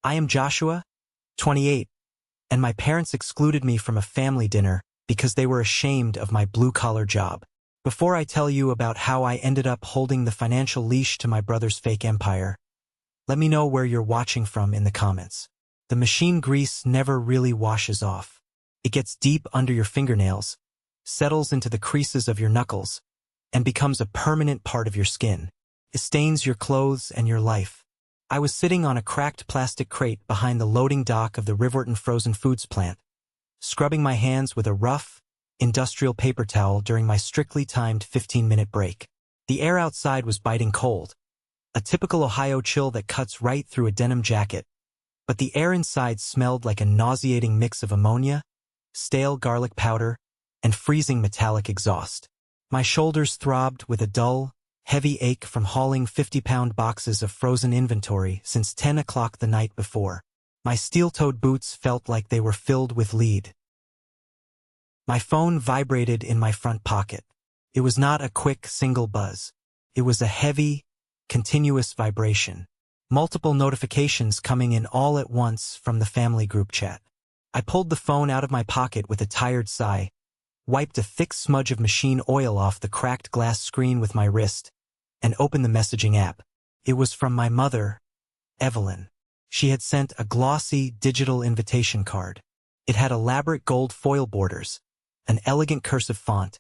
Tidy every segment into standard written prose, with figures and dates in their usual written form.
I am Joshua, 28, and my parents excluded me from a family dinner because they were ashamed of my blue-collar job. Before I tell you about how I ended up holding the financial leash to my brother's fake empire, let me know where you're watching from in the comments. The machine grease never really washes off. It gets deep under your fingernails, settles into the creases of your knuckles, and becomes a permanent part of your skin. It stains your clothes and your life. I was sitting on a cracked plastic crate behind the loading dock of the Riverton frozen foods plant, scrubbing my hands with a rough, industrial paper towel during my strictly timed 15-minute break. The air outside was biting cold, a typical Ohio chill that cuts right through a denim jacket, but the air inside smelled like a nauseating mix of ammonia, stale garlic powder, and freezing metallic exhaust. My shoulders throbbed with a dull, heavy ache from hauling 50-pound boxes of frozen inventory since 10 o'clock the night before. My steel-toed boots felt like they were filled with lead. My phone vibrated in my front pocket. It was not a quick, single buzz. It was a heavy, continuous vibration. Multiple notifications coming in all at once from the family group chat. I pulled the phone out of my pocket with a tired sigh, wiped a thick smudge of machine oil off the cracked glass screen with my wrist, and opened the messaging app. It was from my mother, Evelyn. She had sent a glossy digital invitation card. It had elaborate gold foil borders, an elegant cursive font,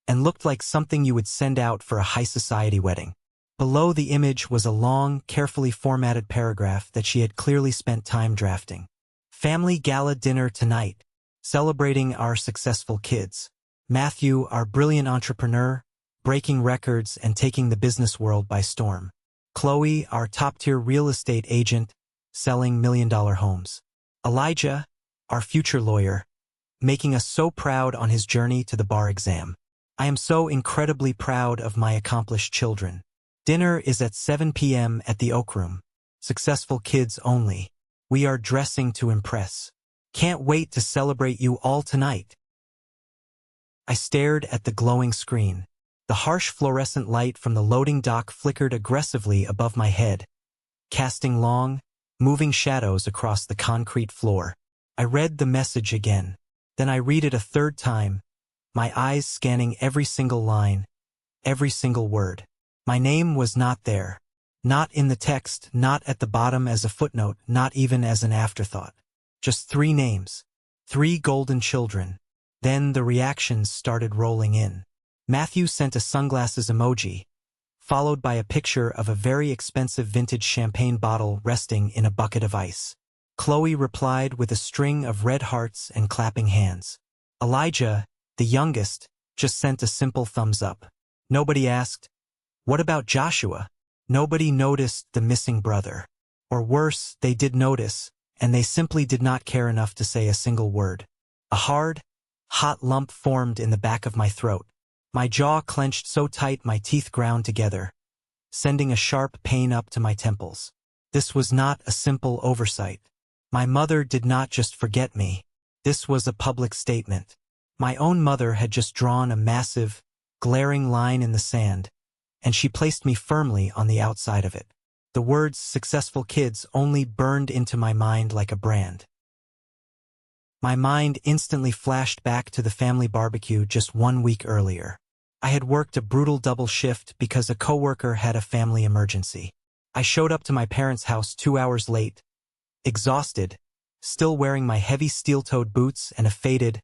and looked like something you would send out for a high society wedding. Below the image was a long, carefully formatted paragraph that she had clearly spent time drafting. Family gala dinner tonight, celebrating our successful kids. Matthew, our brilliant entrepreneur, breaking records and taking the business world by storm. Chloe, our top-tier real estate agent, selling million-dollar homes. Elijah, our future lawyer, making us so proud on his journey to the bar exam. I am so incredibly proud of my accomplished children. Dinner is at 7 p.m. at the Oak Room. Successful kids only. We are dressing to impress. Can't wait to celebrate you all tonight. I stared at the glowing screen. The harsh fluorescent light from the loading dock flickered aggressively above my head, casting long, moving shadows across the concrete floor. I read the message again. Then I read it a third time, my eyes scanning every single line, every single word. My name was not there. Not in the text, not at the bottom as a footnote, not even as an afterthought. Just 3 names. 3 golden children. Then the reactions started rolling in. Matthew sent a sunglasses emoji, followed by a picture of a very expensive vintage champagne bottle resting in a bucket of ice. Chloe replied with a string of red hearts and clapping hands. Elijah, the youngest, just sent a simple thumbs up. Nobody asked, "What about Joshua?" Nobody noticed the missing brother. Or worse, they did notice, and they simply did not care enough to say a single word. A hard, hot lump formed in the back of my throat. My jaw clenched so tight my teeth ground together, sending a sharp pain up to my temples. This was not a simple oversight. My mother did not just forget me. This was a public statement. My own mother had just drawn a massive, glaring line in the sand, and she placed me firmly on the outside of it. The words "successful kids" only burned into my mind like a brand. My mind instantly flashed back to the family barbecue just 1 week earlier. I had worked a brutal double shift because a coworker had a family emergency. I showed up to my parents' house 2 hours late, exhausted, still wearing my heavy steel-toed boots and a faded,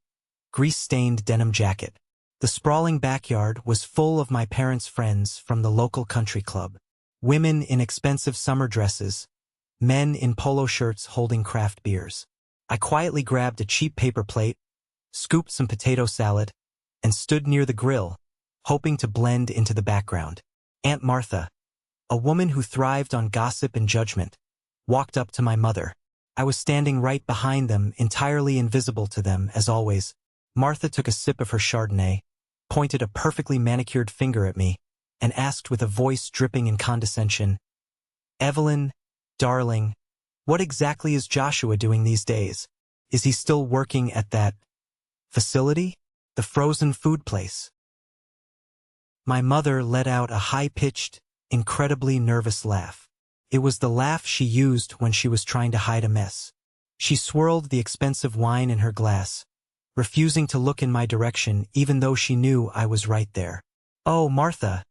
grease-stained denim jacket. The sprawling backyard was full of my parents' friends from the local country club. Women in expensive summer dresses, men in polo shirts holding craft beers. I quietly grabbed a cheap paper plate, scooped some potato salad, and stood near the grill, hoping to blend into the background. Aunt Martha, a woman who thrived on gossip and judgment, walked up to my mother. I was standing right behind them, entirely invisible to them, as always. Martha took a sip of her Chardonnay, pointed a perfectly manicured finger at me, and asked with a voice dripping in condescension, "Evelyn, darling, what exactly is Joshua doing these days? Is he still working at that facility? The frozen food place?" My mother let out a high-pitched, incredibly nervous laugh. It was the laugh she used when she was trying to hide a mess. She swirled the expensive wine in her glass, refusing to look in my direction even though she knew I was right there. "Oh, Martha,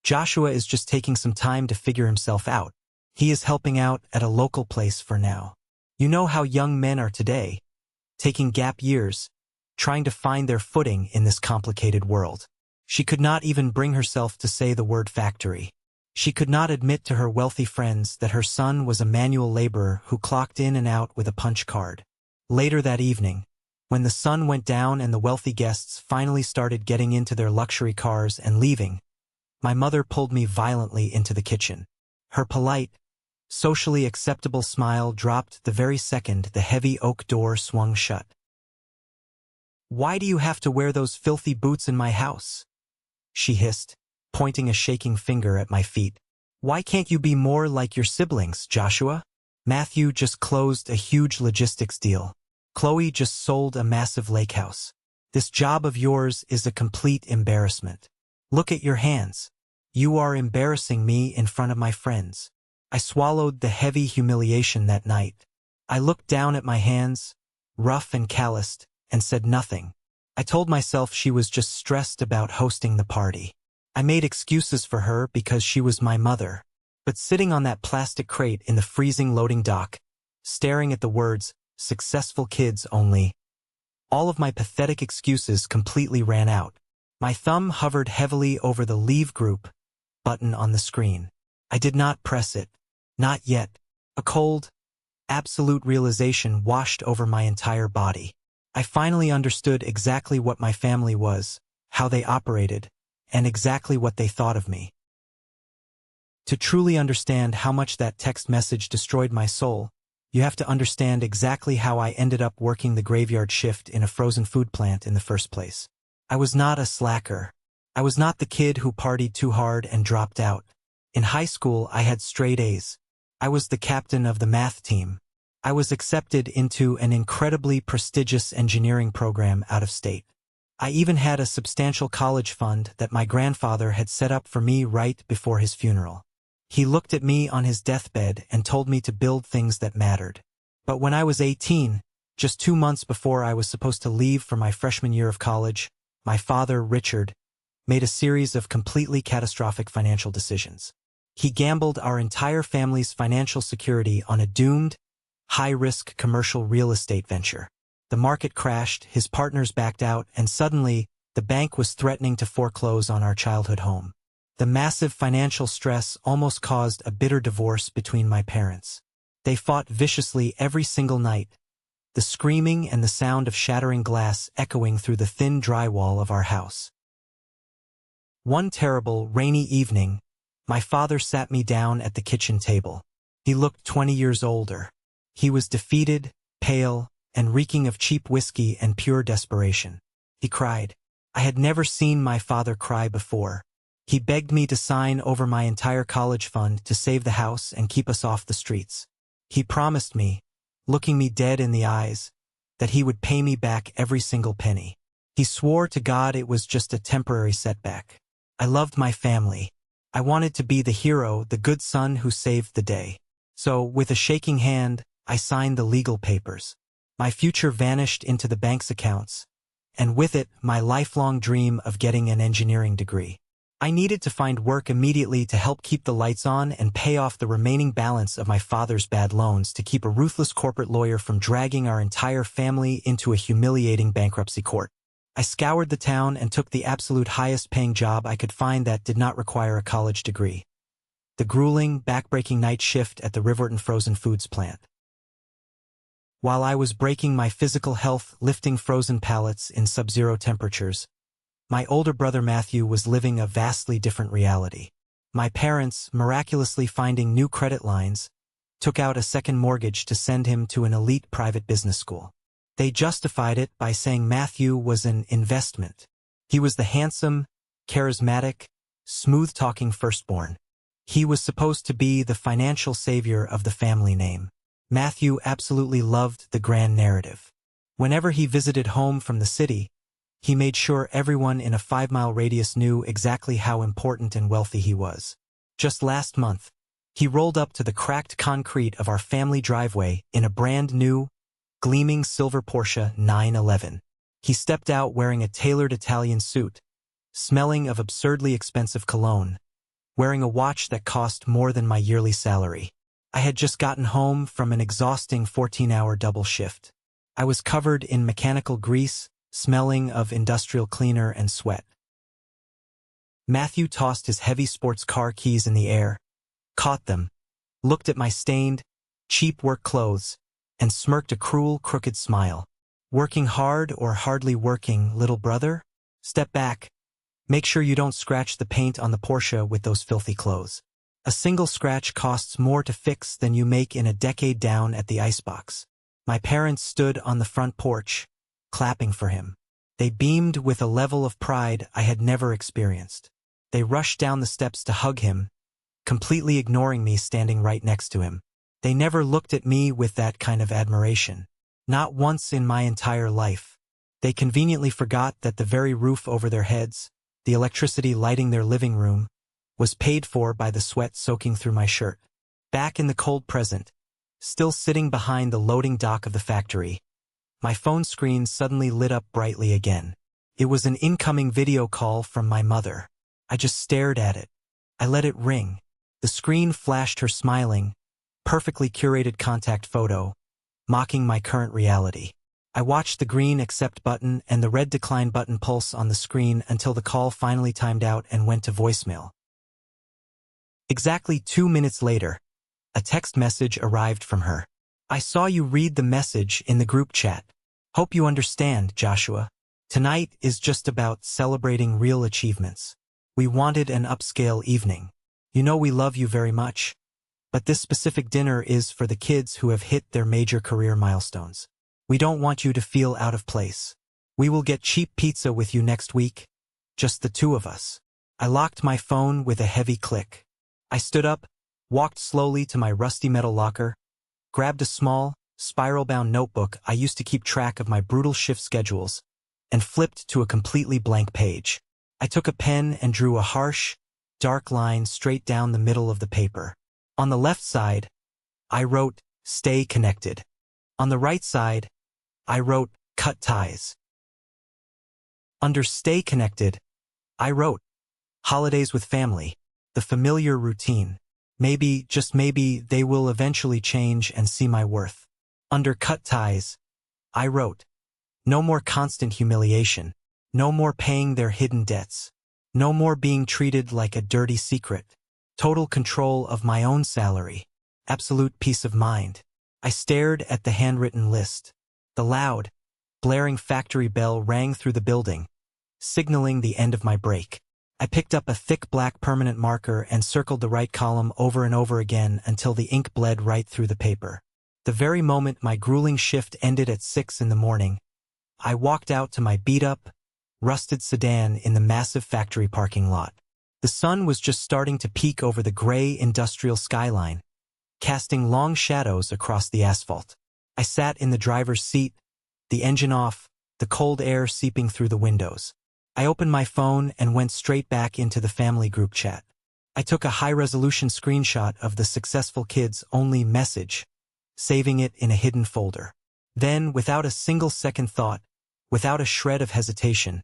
Joshua is just taking some time to figure himself out. He is helping out at a local place for now. You know how young men are today, taking gap years, trying to find their footing in this complicated world." She could not even bring herself to say the word factory. She could not admit to her wealthy friends that her son was a manual laborer who clocked in and out with a punch card. Later that evening, when the sun went down and the wealthy guests finally started getting into their luxury cars and leaving, my mother pulled me violently into the kitchen. Her polite, socially acceptable smile dropped the very second the heavy oak door swung shut. "Why do you have to wear those filthy boots in my house?" she hissed, pointing a shaking finger at my feet. "Why can't you be more like your siblings, Joshua? Matthew just closed a huge logistics deal. Chloe just sold a massive lake house. This job of yours is a complete embarrassment. Look at your hands. You are embarrassing me in front of my friends." I swallowed the heavy humiliation that night. I looked down at my hands, rough and calloused, and said nothing. I told myself she was just stressed about hosting the party. I made excuses for her because she was my mother. But sitting on that plastic crate in the freezing loading dock, staring at the words, "Successful kids only," all of my pathetic excuses completely ran out. My thumb hovered heavily over the Leave Group button on the screen. I did not press it. Not yet. A cold, absolute realization washed over my entire body. I finally understood exactly what my family was, how they operated, and exactly what they thought of me. To truly understand how much that text message destroyed my soul, you have to understand exactly how I ended up working the graveyard shift in a frozen food plant in the first place. I was not a slacker. I was not the kid who partied too hard and dropped out. In high school, I had straight A's. I was the captain of the math team. I was accepted into an incredibly prestigious engineering program out of state. I even had a substantial college fund that my grandfather had set up for me right before his funeral. He looked at me on his deathbed and told me to build things that mattered. But when I was 18, just 2 months before I was supposed to leave for my freshman year of college, my father, Richard, made a series of completely catastrophic financial decisions. He gambled our entire family's financial security on a doomed, high-risk commercial real estate venture. The market crashed, his partners backed out, and suddenly, the bank was threatening to foreclose on our childhood home. The massive financial stress almost caused a bitter divorce between my parents. They fought viciously every single night, the screaming and the sound of shattering glass echoing through the thin drywall of our house. One terrible, rainy evening, my father sat me down at the kitchen table. He looked 20 years older. He was defeated, pale, and reeking of cheap whiskey and pure desperation. He cried. I had never seen my father cry before. He begged me to sign over my entire college fund to save the house and keep us off the streets. He promised me, looking me dead in the eyes, that he would pay me back every single penny. He swore to God it was just a temporary setback. I loved my family. I wanted to be the hero, the good son who saved the day. So, with a shaking hand, I signed the legal papers. My future vanished into the bank's accounts, and with it, my lifelong dream of getting an engineering degree. I needed to find work immediately to help keep the lights on and pay off the remaining balance of my father's bad loans to keep a ruthless corporate lawyer from dragging our entire family into a humiliating bankruptcy court. I scoured the town and took the absolute highest-paying job I could find that did not require a college degree. The grueling, backbreaking night shift at the Riverton frozen foods plant. While I was breaking my physical health lifting frozen pallets in sub-zero temperatures, my older brother Matthew was living a vastly different reality. My parents, miraculously finding new credit lines, took out a second mortgage to send him to an elite private business school. They justified it by saying Matthew was an investment. He was the handsome, charismatic, smooth-talking firstborn. He was supposed to be the financial savior of the family name. Matthew absolutely loved the grand narrative. Whenever he visited home from the city, he made sure everyone in a 5-mile radius knew exactly how important and wealthy he was. Just last month, He rolled up to the cracked concrete of our family driveway in a brand new, gleaming silver Porsche 911. He stepped out wearing a tailored Italian suit, smelling of absurdly expensive cologne, wearing a watch that cost more than my yearly salary. I had just gotten home from an exhausting 14-hour double shift. I was covered in mechanical grease, smelling of industrial cleaner and sweat. Matthew tossed his heavy sports car keys in the air, caught them, looked at my stained, cheap work clothes, and smirked a cruel, crooked smile. Working hard or hardly working, little brother? Step back. Make sure you don't scratch the paint on the Porsche with those filthy clothes. A single scratch costs more to fix than you make in a decade down at the icebox. My parents stood on the front porch, clapping for him. They beamed with a level of pride I had never experienced. They rushed down the steps to hug him, completely ignoring me standing right next to him. They never looked at me with that kind of admiration. Not once in my entire life. They conveniently forgot that the very roof over their heads, the electricity lighting their living room, was paid for by the sweat soaking through my shirt. Back in the cold present, still sitting behind the loading dock of the factory, my phone screen suddenly lit up brightly again. It was an incoming video call from my mother. I just stared at it. I let it ring. The screen flashed her smiling, perfectly curated contact photo, mocking my current reality. I watched the green accept button and the red decline button pulse on the screen until the call finally timed out and went to voicemail. Exactly 2 minutes later, a text message arrived from her. I saw you read the message in the group chat. Hope you understand, Joshua. Tonight is just about celebrating real achievements. We wanted an upscale evening. You know we love you very much. But this specific dinner is for the kids who have hit their major career milestones. We don't want you to feel out of place. We will get cheap pizza with you next week. Just the two of us. I locked my phone with a heavy click. I stood up, walked slowly to my rusty metal locker, grabbed a small, spiral-bound notebook I used to keep track of my brutal shift schedules, and flipped to a completely blank page. I took a pen and drew a harsh, dark line straight down the middle of the paper. On the left side, I wrote, "Stay connected." On the right side, I wrote, "Cut ties." Under "Stay connected," I wrote, "Holidays with family, the familiar routine. Maybe, just maybe, they will eventually change and see my worth." Under "Cut ties," I wrote, "No more constant humiliation, no more paying their hidden debts, no more being treated like a dirty secret. Total control of my own salary. Absolute peace of mind." I stared at the handwritten list. The loud, blaring factory bell rang through the building, signaling the end of my break. I picked up a thick black permanent marker and circled the right column over and over again until the ink bled right through the paper. The very moment my grueling shift ended at 6 in the morning, I walked out to my beat-up, rusted sedan in the massive factory parking lot. The sun was just starting to peek over the gray industrial skyline, casting long shadows across the asphalt. I sat in the driver's seat, the engine off, the cold air seeping through the windows. I opened my phone and went straight back into the family group chat. I took a high-resolution screenshot of the successful kids-only message, saving it in a hidden folder. Then, without a single second thought, without a shred of hesitation,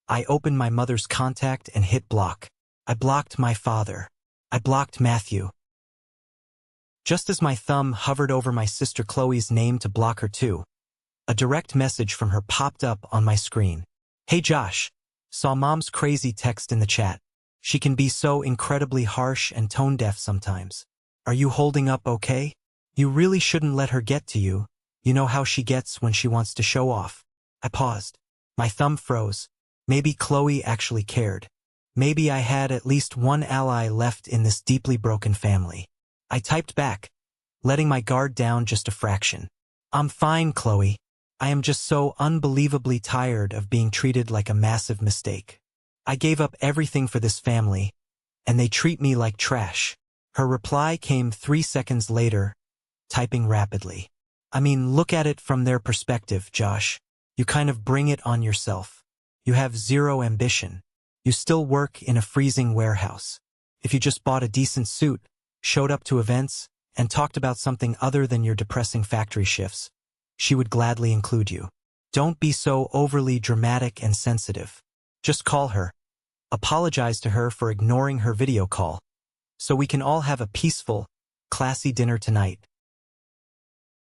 I opened my mother's contact and hit block. I blocked my father. I blocked Matthew. Just as my thumb hovered over my sister Chloe's name to block her too, a direct message from her popped up on my screen. "Hey Josh, saw Mom's crazy text in the chat. She can be so incredibly harsh and tone-deaf sometimes. Are you holding up okay? You really shouldn't let her get to you. You know how she gets when she wants to show off." I paused. My thumb froze. Maybe Chloe actually cared. Maybe I had at least one ally left in this deeply broken family. I typed back, letting my guard down just a fraction. "I'm fine, Chloe. I am just so unbelievably tired of being treated like a massive mistake. I gave up everything for this family, and they treat me like trash." Her reply came 3 seconds later, typing rapidly. "I mean, look at it from their perspective, Josh. You kind of bring it on yourself. You have zero ambition. You still work in a freezing warehouse. If you just bought a decent suit, showed up to events, and talked about something other than your depressing factory shifts, she would gladly include you. Don't be so overly dramatic and sensitive. Just call her. Apologize to her for ignoring her video call, so we can all have a peaceful, classy dinner tonight.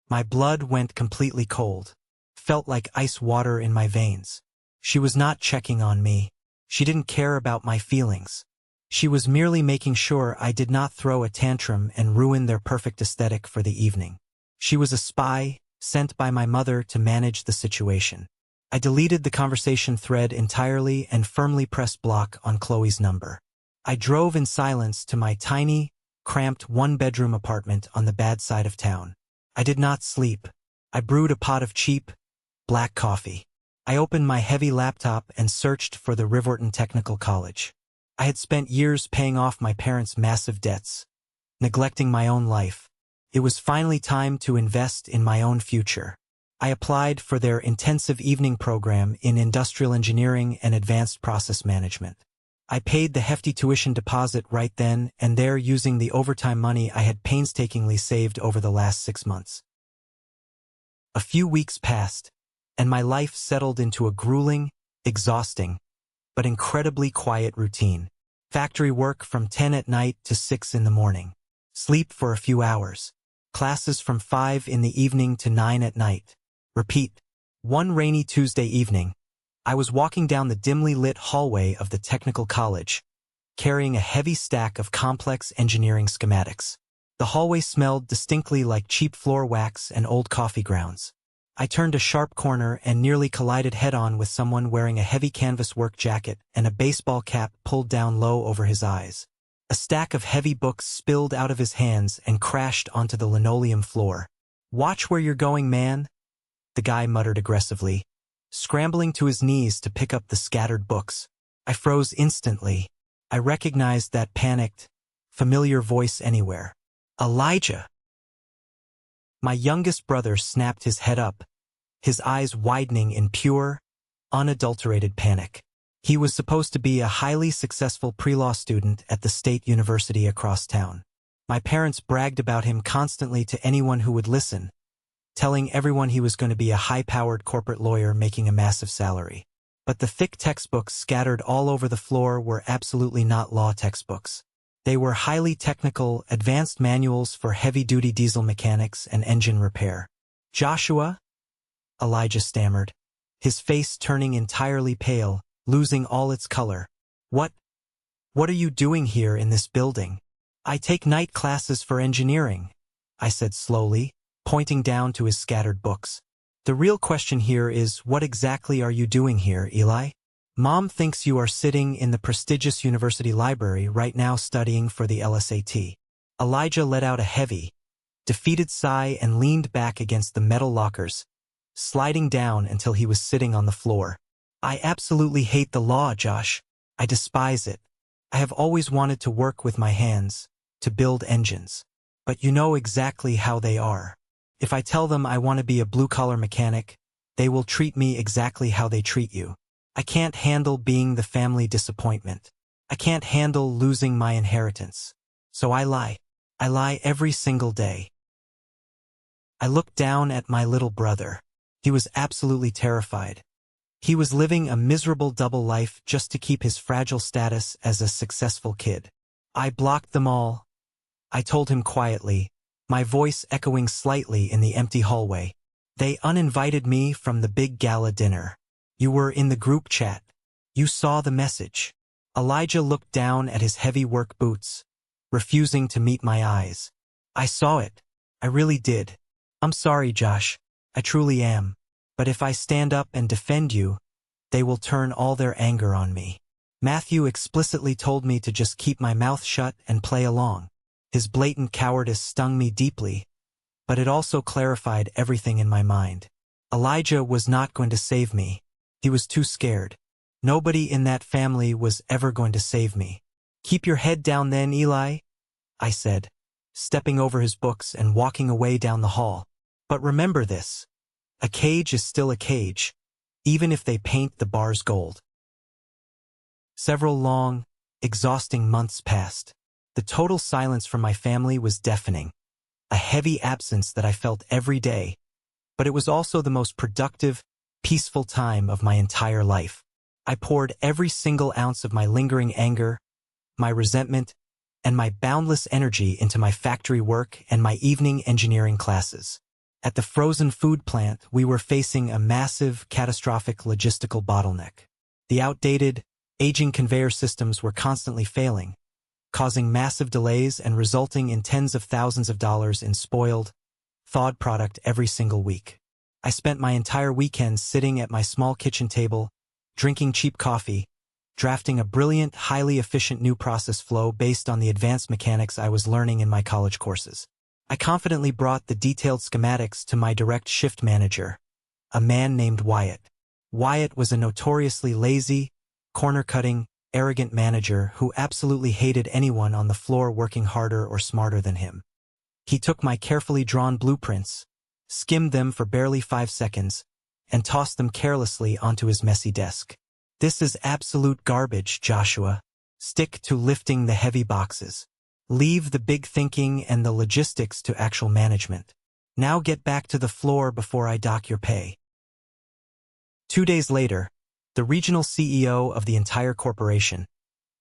My blood went completely cold. Felt like ice water in my veins. She was not checking on me. She didn't care about my feelings. She was merely making sure I did not throw a tantrum and ruin their perfect aesthetic for the evening. She was a spy, sent by my mother to manage the situation. I deleted the conversation thread entirely and firmly pressed block on Chloe's number. I drove in silence to my tiny, cramped one-bedroom apartment on the bad side of town. I did not sleep. I brewed a pot of cheap, black coffee. I opened my heavy laptop and searched for the Riverton Technical College. I had spent years paying off my parents' massive debts, neglecting my own life. It was finally time to invest in my own future. I applied for their intensive evening program in industrial engineering and advanced process management. I paid the hefty tuition deposit right then and there using the overtime money I had painstakingly saved over the last 6 months. A few weeks passed, and my life settled into a grueling, exhausting, but incredibly quiet routine. Factory work from 10 at night to 6 in the morning. Sleep for a few hours. Classes from 5 in the evening to 9 at night. Repeat. One rainy Tuesday evening, I was walking down the dimly lit hallway of the technical college, carrying a heavy stack of complex engineering schematics. The hallway smelled distinctly like cheap floor wax and old coffee grounds. I turned a sharp corner and nearly collided head-on with someone wearing a heavy canvas work jacket and a baseball cap pulled down low over his eyes. A stack of heavy books spilled out of his hands and crashed onto the linoleum floor. "Watch where you're going, man," the guy muttered aggressively, scrambling to his knees to pick up the scattered books. I froze instantly. I recognized that panicked, familiar voice anywhere. Elijah! My youngest brother snapped his head up, his eyes widening in pure, unadulterated panic. He was supposed to be a highly successful pre-law student at the state university across town. My parents bragged about him constantly to anyone who would listen, telling everyone he was going to be a high-powered corporate lawyer making a massive salary. But the thick textbooks scattered all over the floor were absolutely not law textbooks. They were highly technical, advanced manuals for heavy-duty diesel mechanics and engine repair. "Joshua?" Elijah stammered, his face turning entirely pale, losing all its color. What are you doing here in this building?" "I take night classes for engineering," I said slowly, pointing down to his scattered books. "The real question here is, what exactly are you doing here, Eli? Mom thinks you are sitting in the prestigious university library right now studying for the LSAT. Elijah let out a heavy, defeated sigh and leaned back against the metal lockers, sliding down until he was sitting on the floor. "I absolutely hate the law, Josh. I despise it. I have always wanted to work with my hands, to build engines. But you know exactly how they are. If I tell them I want to be a blue-collar mechanic, they will treat me exactly how they treat you. I can't handle being the family disappointment. I can't handle losing my inheritance. So I lie. I lie every single day." I looked down at my little brother. He was absolutely terrified. He was living a miserable double life just to keep his fragile status as a successful kid. "I blocked them all," I told him quietly, my voice echoing slightly in the empty hallway. "They uninvited me from the big gala dinner. You were in the group chat. You saw the message." Elijah looked down at his heavy work boots, refusing to meet my eyes. "I saw it. I really did. I'm sorry, Josh. I truly am. But if I stand up and defend you, they will turn all their anger on me. Matthew explicitly told me to just keep my mouth shut and play along." His blatant cowardice stung me deeply, but it also clarified everything in my mind. Elijah was not going to save me. He was too scared. Nobody in that family was ever going to save me. "Keep your head down then, Eli," I said, stepping over his books and walking away down the hall. "But remember this. A cage is still a cage, even if they paint the bars gold." Several long, exhausting months passed. The total silence from my family was deafening, a heavy absence that I felt every day, but it was also the most productive, peaceful time of my entire life. I poured every single ounce of my lingering anger, my resentment, and my boundless energy into my factory work and my evening engineering classes. At the frozen food plant, we were facing a massive, catastrophic logistical bottleneck. The outdated, aging conveyor systems were constantly failing, causing massive delays and resulting in tens of thousands of dollars in spoiled, thawed product every single week. I spent my entire weekend sitting at my small kitchen table, drinking cheap coffee, drafting a brilliant, highly efficient new process flow based on the advanced mechanics I was learning in my college courses. I confidently brought the detailed schematics to my direct shift manager, a man named Wyatt. Wyatt was a notoriously lazy, corner-cutting, arrogant manager who absolutely hated anyone on the floor working harder or smarter than him. He took my carefully drawn blueprints, skimmed them for barely 5 seconds, and tossed them carelessly onto his messy desk. "This is absolute garbage, Joshua. Stick to lifting the heavy boxes. Leave the big thinking and the logistics to actual management. Now get back to the floor before I dock your pay." 2 days later, the regional CEO of the entire corporation,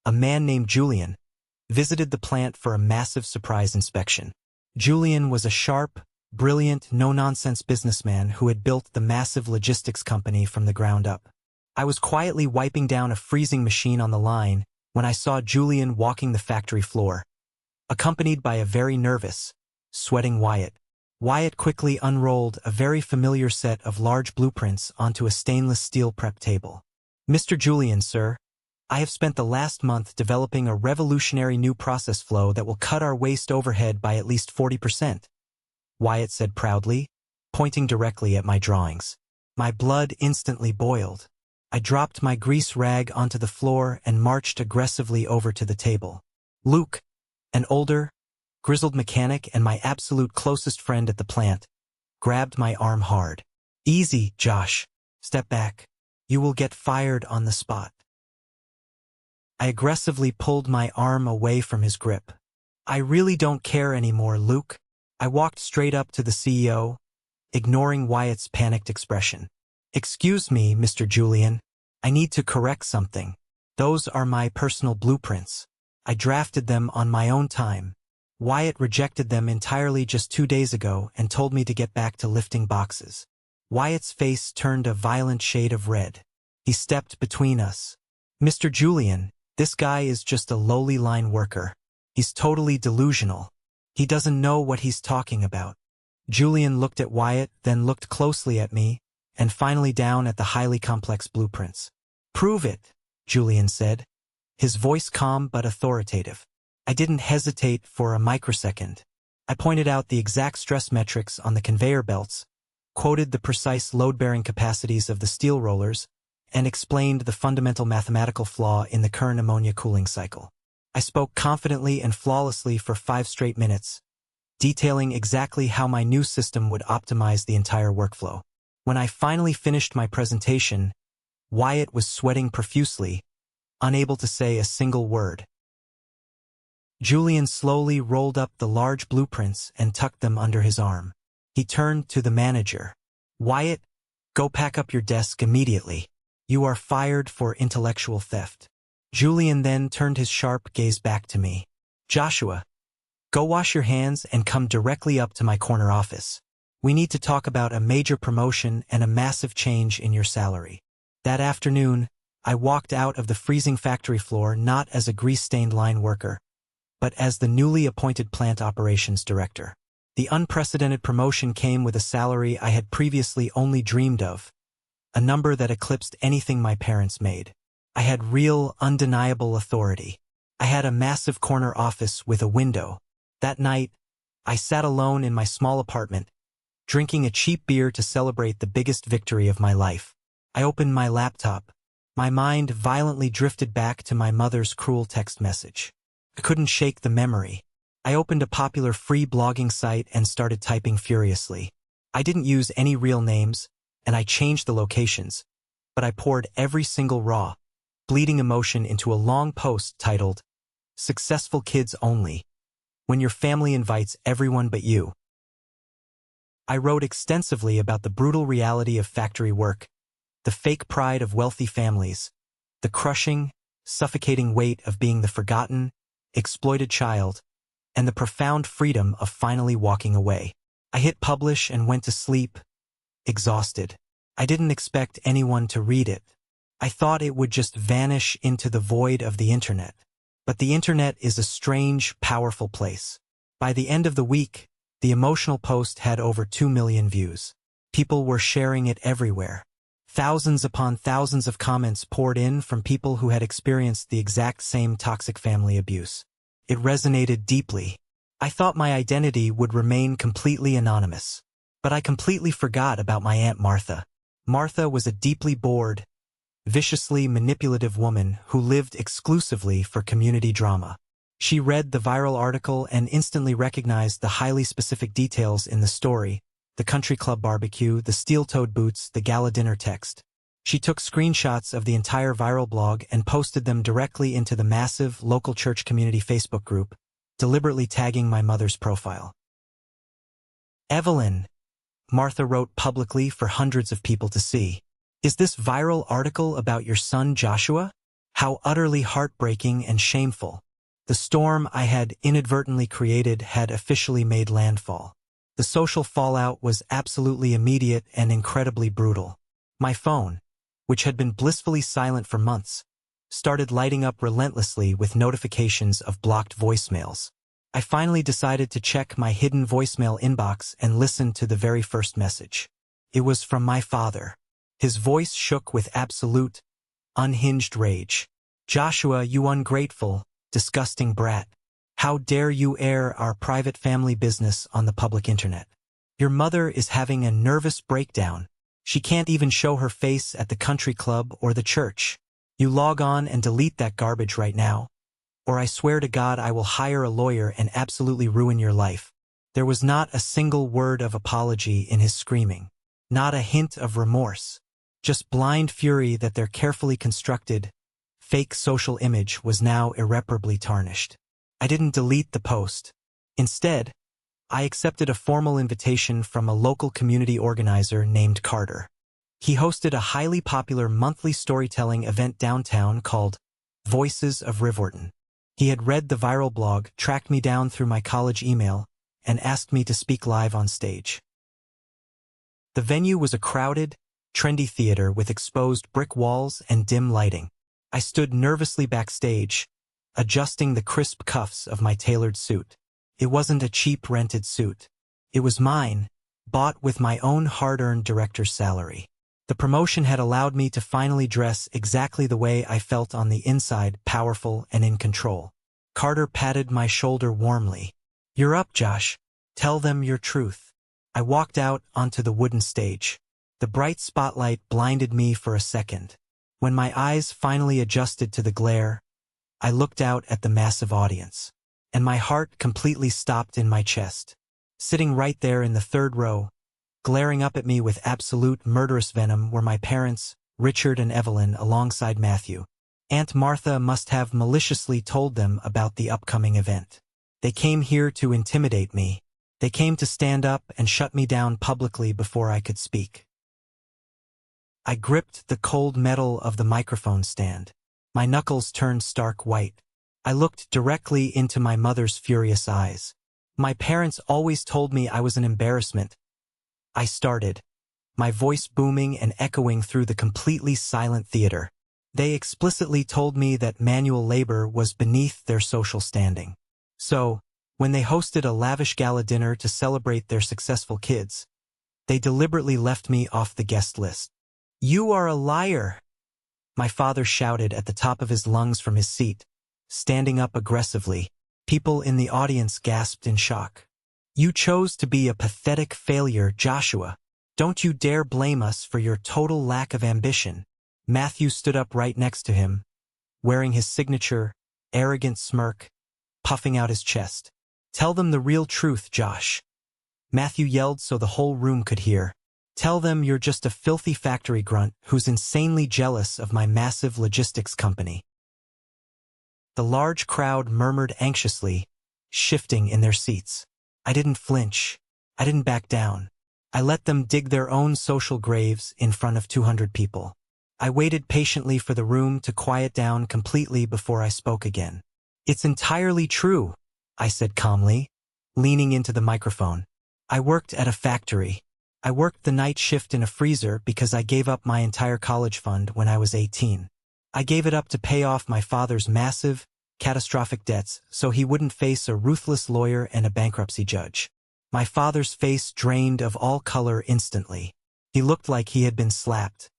a man named Julian, visited the plant for a massive surprise inspection. Julian was a sharp, brilliant, no-nonsense businessman who had built the massive logistics company from the ground up. I was quietly wiping down a freezing machine on the line when I saw Julian walking the factory floor, accompanied by a very nervous, sweating Wyatt. Wyatt quickly unrolled a very familiar set of large blueprints onto a stainless steel prep table. "Mr. Julian, sir, I have spent the last month developing a revolutionary new process flow that will cut our waste overhead by at least 40%. Wyatt said proudly, pointing directly at my drawings. My blood instantly boiled. I dropped my grease rag onto the floor and marched aggressively over to the table. Luke, an older, grizzled mechanic and my absolute closest friend at the plant, grabbed my arm hard. "Easy, Josh. Step back. You will get fired on the spot." I aggressively pulled my arm away from his grip. "I really don't care anymore, Luke." I walked straight up to the CEO, ignoring Wyatt's panicked expression. "Excuse me, Mr. Julian. I need to correct something. Those are my personal blueprints. I drafted them on my own time. Wyatt rejected them entirely just 2 days ago and told me to get back to lifting boxes." Wyatt's face turned a violent shade of red. He stepped between us. "Mr. Julian, this guy is just a lowly line worker. He's totally delusional. He doesn't know what he's talking about." Julian looked at Wyatt, then looked closely at me, and finally down at the highly complex blueprints. "Prove it," Julian said, his voice calm but authoritative. I didn't hesitate for a microsecond. I pointed out the exact stress metrics on the conveyor belts, quoted the precise load-bearing capacities of the steel rollers, and explained the fundamental mathematical flaw in the current ammonia cooling cycle. I spoke confidently and flawlessly for 5 straight minutes, detailing exactly how my new system would optimize the entire workflow. When I finally finished my presentation, Wyatt was sweating profusely, unable to say a single word. Julian slowly rolled up the large blueprints and tucked them under his arm. He turned to the manager. "Wyatt, go pack up your desk immediately. You are fired for intellectual theft." Julian then turned his sharp gaze back to me. "Joshua, go wash your hands and come directly up to my corner office. We need to talk about a major promotion and a massive change in your salary." That afternoon, I walked out of the freezing factory floor not as a grease-stained line worker, but as the newly appointed plant operations director. The unprecedented promotion came with a salary I had previously only dreamed of, a number that eclipsed anything my parents made. I had real, undeniable authority. I had a massive corner office with a window. That night, I sat alone in my small apartment, drinking a cheap beer to celebrate the biggest victory of my life. I opened my laptop. My mind violently drifted back to my mother's cruel text message. I couldn't shake the memory. I opened a popular free blogging site and started typing furiously. I didn't use any real names, and I changed the locations, but I poured every single raw, bleeding emotion into a long post titled, Successful kids only. When your family invites everyone but you. I wrote extensively about the brutal reality of factory work, the fake pride of wealthy families, the crushing, suffocating weight of being the forgotten, exploited child, and the profound freedom of finally walking away. I hit publish and went to sleep, exhausted. I didn't expect anyone to read it. I thought it would just vanish into the void of the internet. But the internet is a strange, powerful place. By the end of the week, the emotional post had over 2 million views. People were sharing it everywhere. Thousands upon thousands of comments poured in from people who had experienced the exact same toxic family abuse. It resonated deeply. I thought my identity would remain completely anonymous. But I completely forgot about my Aunt Martha. Martha was a deeply bored, viciously manipulative woman who lived exclusively for community drama. She read the viral article and instantly recognized the highly specific details in the story: the country club barbecue, the steel-toed boots, the gala dinner text. She took screenshots of the entire viral blog and posted them directly into the massive local church community Facebook group, deliberately tagging my mother's profile. "Evelyn," Martha wrote publicly for hundreds of people to see, "is this viral article about your son Joshua? How utterly heartbreaking and shameful. The storm I had inadvertently created had officially made landfall. The social fallout was absolutely immediate and incredibly brutal. My phone, which had been blissfully silent for months, started lighting up relentlessly with notifications of blocked voicemails. I finally decided to check my hidden voicemail inbox and listen to the very first message. It was from my father. His voice shook with absolute, unhinged rage. "Joshua, you ungrateful, disgusting brat. How dare you air our private family business on the public internet? Your mother is having a nervous breakdown. She can't even show her face at the country club or the church. You log on and delete that garbage right now, or I swear to God I will hire a lawyer and absolutely ruin your life." There was not a single word of apology in his screaming, not a hint of remorse, just blind fury that their carefully constructed, fake social image was now irreparably tarnished. I didn't delete the post. Instead, I accepted a formal invitation from a local community organizer named Carter. He hosted a highly popular monthly storytelling event downtown called Voices of Riverton. He had read the viral blog, tracked me down through my college email, and asked me to speak live on stage. The venue was a crowded, trendy theater with exposed brick walls and dim lighting. I stood nervously backstage, adjusting the crisp cuffs of my tailored suit. It wasn't a cheap rented suit. It was mine, bought with my own hard-earned director's salary. The promotion had allowed me to finally dress exactly the way I felt on the inside, powerful and in control. Carter patted my shoulder warmly. "You're up, Josh. Tell them your truth." I walked out onto the wooden stage. The bright spotlight blinded me for a second. When my eyes finally adjusted to the glare, I looked out at the massive audience, and my heart completely stopped in my chest. Sitting right there in the third row, glaring up at me with absolute murderous venom, were my parents, Richard and Evelyn, alongside Matthew. Aunt Martha must have maliciously told them about the upcoming event. They came here to intimidate me. They came to stand up and shut me down publicly before I could speak. I gripped the cold metal of the microphone stand. My knuckles turned stark white. I looked directly into my mother's furious eyes. "My parents always told me I was an embarrassment," I started, my voice booming and echoing through the completely silent theater. "They explicitly told me that manual labor was beneath their social standing. So, when they hosted a lavish gala dinner to celebrate their successful kids, they deliberately left me off the guest list." "You are a liar!" my father shouted at the top of his lungs from his seat, standing up aggressively. People in the audience gasped in shock. "You chose to be a pathetic failure, Joshua. Don't you dare blame us for your total lack of ambition." Matthew stood up right next to him, wearing his signature, arrogant smirk, puffing out his chest. "Tell them the real truth, Josh," Matthew yelled so the whole room could hear. "Tell them you're just a filthy factory grunt who's insanely jealous of my massive logistics company." The large crowd murmured anxiously, shifting in their seats. I didn't flinch. I didn't back down. I let them dig their own social graves in front of 200 people. I waited patiently for the room to quiet down completely before I spoke again. It's entirely true, I said calmly, leaning into the microphone. I worked at a factory. I worked the night shift in a freezer because I gave up my entire college fund when I was 18. I gave it up to pay off my father's massive, catastrophic debts so he wouldn't face a ruthless lawyer and a bankruptcy judge. My father's face drained of all color instantly. He looked like he had been slapped.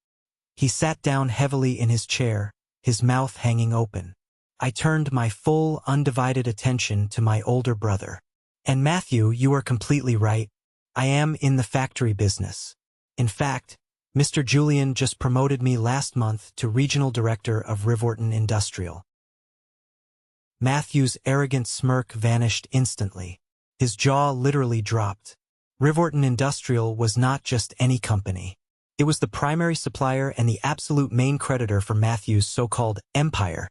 He sat down heavily in his chair, his mouth hanging open. I turned my full, undivided attention to my older brother. And Matthew, you are completely right. I am in the factory business. In fact, Mr. Julian just promoted me last month to Regional Director of Rivorton Industrial. Matthew's arrogant smirk vanished instantly. His jaw literally dropped. Rivorton Industrial was not just any company. It was the primary supplier and the absolute main creditor for Matthew's so-called empire,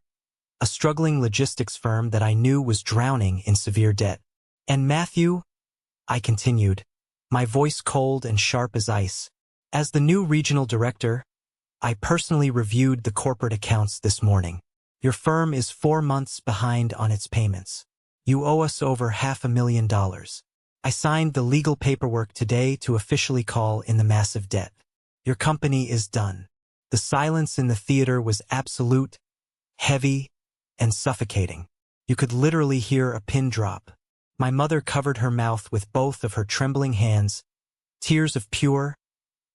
a struggling logistics firm that I knew was drowning in severe debt. And Matthew, I continued, my voice cold and sharp as ice. As the new regional director, I personally reviewed the corporate accounts this morning. Your firm is 4 months behind on its payments. You owe us over $500,000. I signed the legal paperwork today to officially call in the massive debt. Your company is done. The silence in the theater was absolute, heavy, and suffocating. You could literally hear a pin drop. My mother covered her mouth with both of her trembling hands, tears of pure,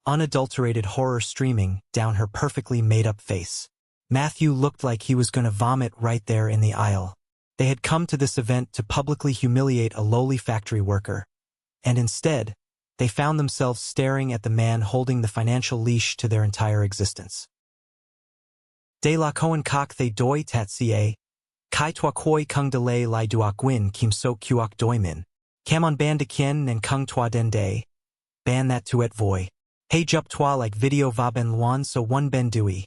unadulterated horror streaming down her perfectly made-up face. Matthew looked like he was going to vomit right there in the aisle. They had come to this event to publicly humiliate a lowly factory worker, and instead, they found themselves staring at the man holding the financial leash to their entire existence. De la koan kak they doi tat ca, kai tua koi kung de lay lai duak win kim so kuak doi min, kam on ban de kien and kung tua den day, ban that tuet voi, hey jup tua like video va ben luan so one ben dui,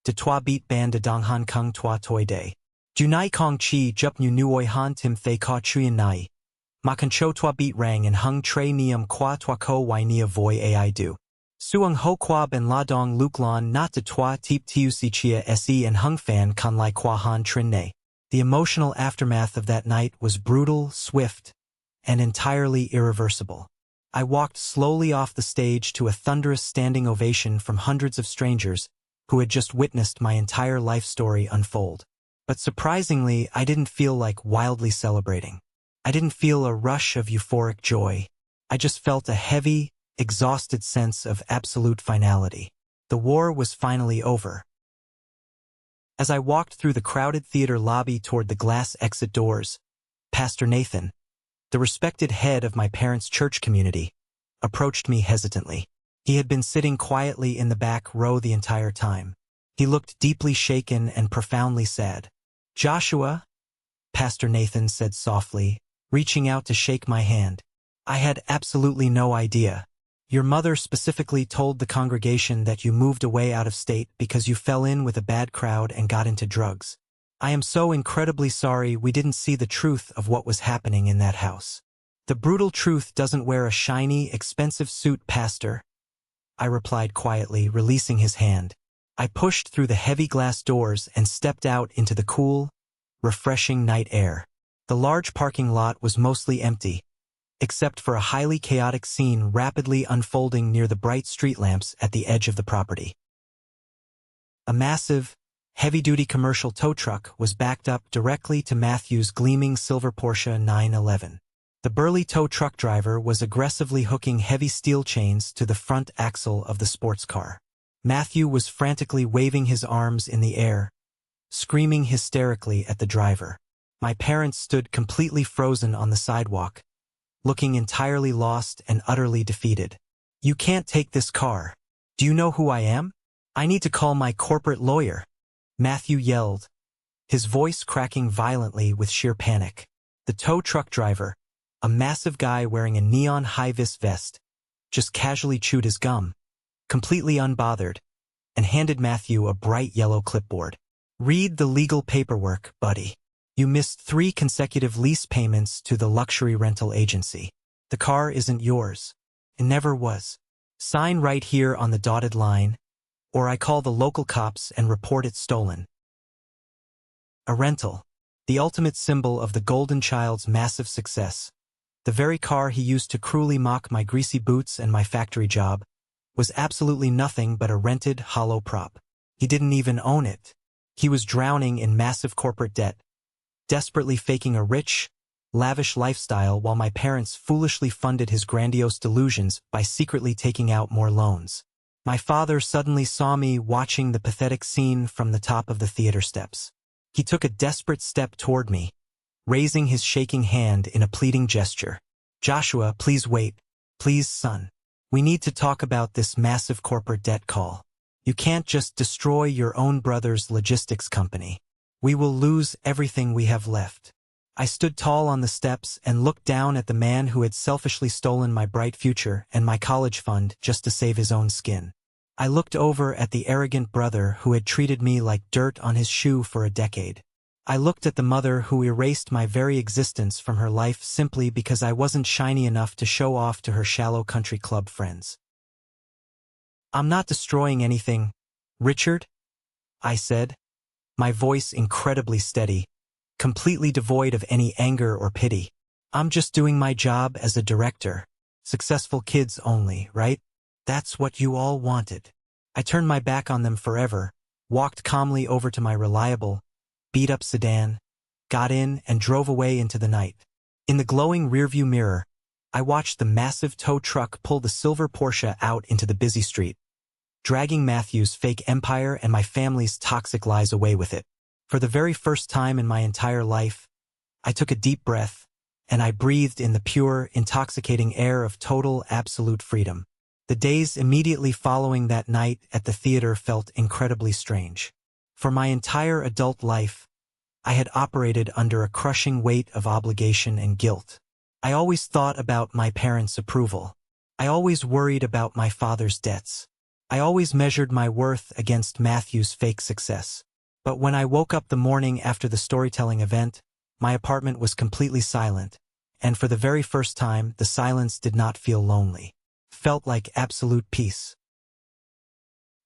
de tua beat ban de dong han kung tua toi day. Junai kong chi jup nu nuoi han tim thay ka chuyen nai. Ma kan cho tua beat rang and hung tre niam qua tua ko wai nia voi ai du. Suung ho qua ben la dong luk lon not de tua tip tiu si chia se and hung fan kan lai qua han trin ne. The emotional aftermath of that night was brutal, swift, and entirely irreversible. I walked slowly off the stage to a thunderous standing ovation from hundreds of strangers who had just witnessed my entire life story unfold. But surprisingly, I didn't feel like wildly celebrating. I didn't feel a rush of euphoric joy. I just felt a heavy, exhausted sense of absolute finality. The war was finally over. As I walked through the crowded theater lobby toward the glass exit doors, Pastor Nathan, the respected head of my parents' church community, approached me hesitantly. He had been sitting quietly in the back row the entire time. He looked deeply shaken and profoundly sad. Joshua, Pastor Nathan said softly, reaching out to shake my hand. I had absolutely no idea. Your mother specifically told the congregation that you moved away out of state because you fell in with a bad crowd and got into drugs. I am so incredibly sorry we didn't see the truth of what was happening in that house. The brutal truth doesn't wear a shiny, expensive suit, Pastor, I replied quietly, releasing his hand. I pushed through the heavy glass doors and stepped out into the cool, refreshing night air. The large parking lot was mostly empty, except for a highly chaotic scene rapidly unfolding near the bright street lamps at the edge of the property. A massive, heavy-duty commercial tow truck was backed up directly to Matthew's gleaming silver Porsche 911. The burly tow truck driver was aggressively hooking heavy steel chains to the front axle of the sports car. Matthew was frantically waving his arms in the air, screaming hysterically at the driver. My parents stood completely frozen on the sidewalk, looking entirely lost and utterly defeated. You can't take this car. Do you know who I am? I need to call my corporate lawyer, Matthew yelled, his voice cracking violently with sheer panic. The tow truck driver, a massive guy wearing a neon high-vis vest, just casually chewed his gum, completely unbothered, and handed Matthew a bright yellow clipboard. Read the legal paperwork, buddy. You missed 3 consecutive lease payments to the luxury rental agency. The car isn't yours. It never was. Sign right here on the dotted line, or I call the local cops and report it stolen. A rental. The ultimate symbol of the golden child's massive success. The very car he used to cruelly mock my greasy boots and my factory job was absolutely nothing but a rented, hollow prop. He didn't even own it. He was drowning in massive corporate debt, desperately faking a rich, lavish lifestyle while my parents foolishly funded his grandiose delusions by secretly taking out more loans. My father suddenly saw me watching the pathetic scene from the top of the theater steps. He took a desperate step toward me, raising his shaking hand in a pleading gesture. "Joshua, please wait. Please, son. We need to talk about this massive corporate debt call. You can't just destroy your own brother's logistics company. We will lose everything we have left." I stood tall on the steps and looked down at the man who had selfishly stolen my bright future and my college fund just to save his own skin. I looked over at the arrogant brother who had treated me like dirt on his shoe for a decade. I looked at the mother who erased my very existence from her life simply because I wasn't shiny enough to show off to her shallow country club friends. "I'm not destroying anything, Richard," I said, my voice incredibly steady, completely devoid of any anger or pity. "I'm just doing my job as a director. Successful kids only, right? That's what you all wanted." I turned my back on them forever, walked calmly over to my reliable, beat-up sedan, got in, and drove away into the night. In the glowing rearview mirror, I watched the massive tow truck pull the silver Porsche out into the busy street, dragging Matthew's fake empire and my family's toxic lies away with it. For the very first time in my entire life, I took a deep breath, and I breathed in the pure, intoxicating air of total, absolute freedom. The days immediately following that night at the theater felt incredibly strange. For my entire adult life, I had operated under a crushing weight of obligation and guilt. I always thought about my parents' approval. I always worried about my father's debts. I always measured my worth against Matthew's fake success. But when I woke up the morning after the storytelling event, my apartment was completely silent, and for the very first time, the silence did not feel lonely. It felt like absolute peace.